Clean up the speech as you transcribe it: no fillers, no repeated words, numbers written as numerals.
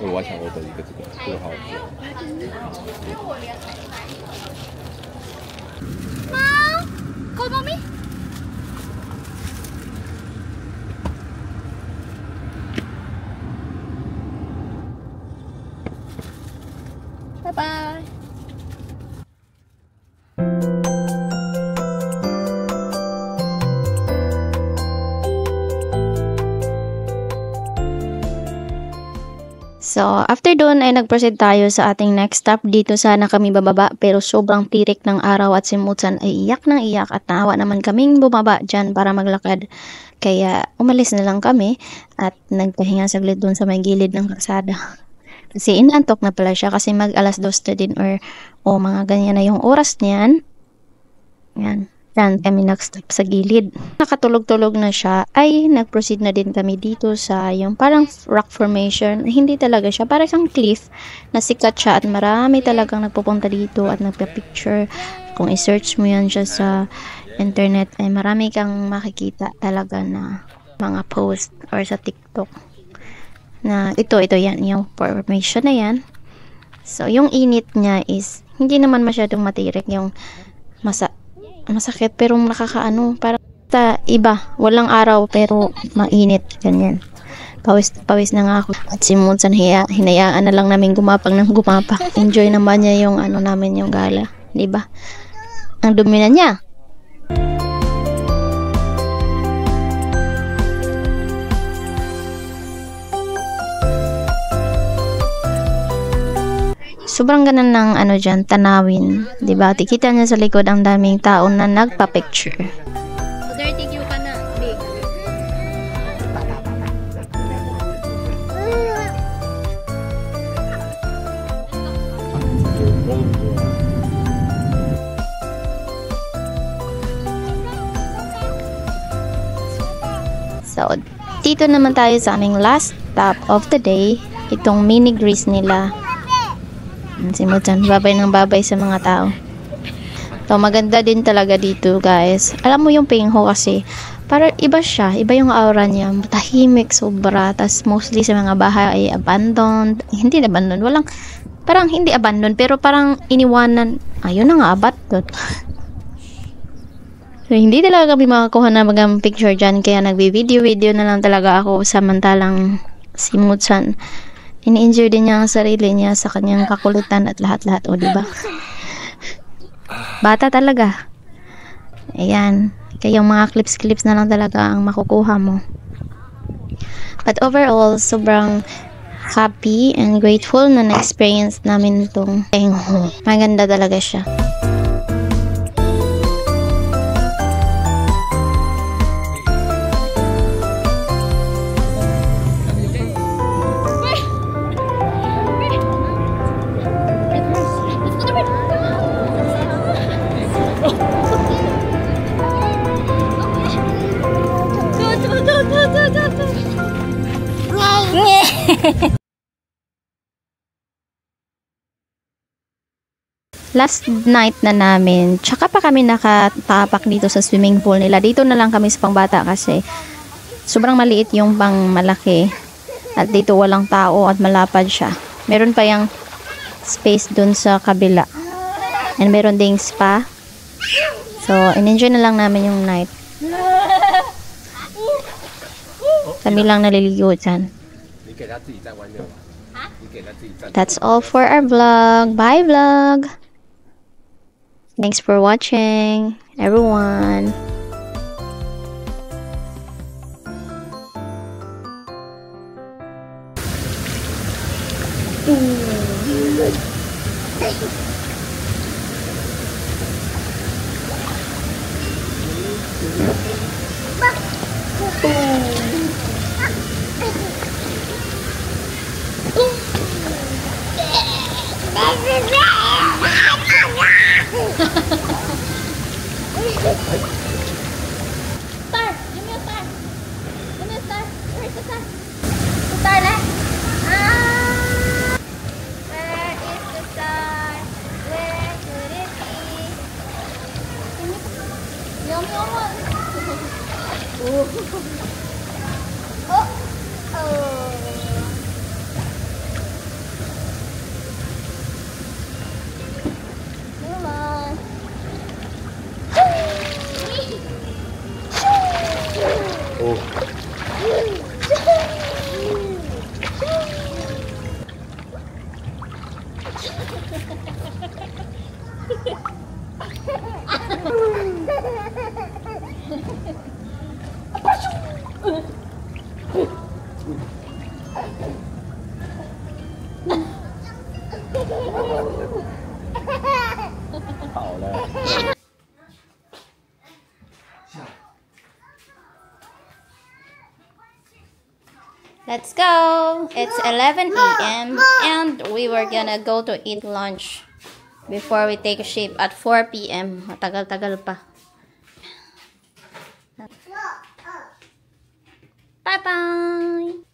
我想我的一个这个号子。妈，狗猫咪。拜拜。So, after doon ay nag-proceed tayo sa ating next stop. Dito sana kami bababa pero sobrang tirik ng araw at si Mutsan ay iyak ng iyak at naawa naman kaming bumaba dyan para maglakad. Kaya umalis na lang kami at nagpahinga saglit doon sa may gilid ng kalsada. Kasi inantok na pala siya kasi mag alas 2 na din o mga ganyan na yung oras niyan. Yan. Yan kami nag-stop sa gilid. Nakatulog-tulog na siya, ay nag-proceed na din kami dito sa yung parang rock formation. Hindi talaga siya, parang isang cliff na sikat siya at marami talagang nagpupunta dito at nagpa-picture. Kung i-search mo yan siya sa internet, ay marami kang makikita talaga na mga post or sa TikTok. Na ito yan, yung formation na yan. So, yung init niya is, hindi naman masyadong matirik, yung masakit pero nakakaano, parang iba, walang araw pero mainit, ganyan. Pawis na nga ako at si Munsan hinayaan na lang namin gumapang ng gumapang. Enjoy naman niya yung ano namin, yung gala, di ba? Ang dumi na niya. Sobrang ganda ng ano dyan, tanawin. Diba? Tikita niya sa likod ang daming tao na nagpa-picture. So, dirty queue ka na, big. So, dito naman tayo sa aming last stop of the day. Itong mini Greece nila. Si Mutsan, babay ng babay sa mga tao. So, maganda din talaga dito, guys. Alam mo yung Pingho kasi, para iba siya, iba yung aura niya. Tahimik, sobra. Tas mostly sa mga bahay ay abandoned. Hindi abandoned, walang, parang hindi abandoned, pero parang iniwanan. Ayun na nga, abandoned. So, hindi talaga kami makakuha na magang picture dyan, kaya nagbi-video na lang talaga ako samantalang si Mutsan. Ini-enjoy din niya ang sarili niya sa kanyang kakulitan at lahat-lahat. O, diba? Bata talaga. Ayan. Kaya yung mga clips na lang talaga ang makukuha mo. But overall, sobrang happy and grateful na na-experience namin itong Pengho. Maganda talaga siya. Last night na namin, tsaka pa kami nakatapak dito sa swimming pool nila. Dito na lang kami sa pangbata kasi sobrang maliit yung pang malaki. At dito walang tao at malapad siya. Meron pa yung space dun sa kabila. And meron ding spa. So, in-enjoy na lang namin yung night. Kami lang naliligo dyan. That's all for our vlog. Bye, vlog! Thanks for watching, everyone. Star! Give me a star! Give me a star! Where's the star? The star na? Where is the star? Where could it be? Yummy almost! Oh! Oh! Let's go! It's 11 a.m. and we were gonna go to eat lunch before we take a ship at 4 p.m. Matagal-tagal pa. Bye-bye!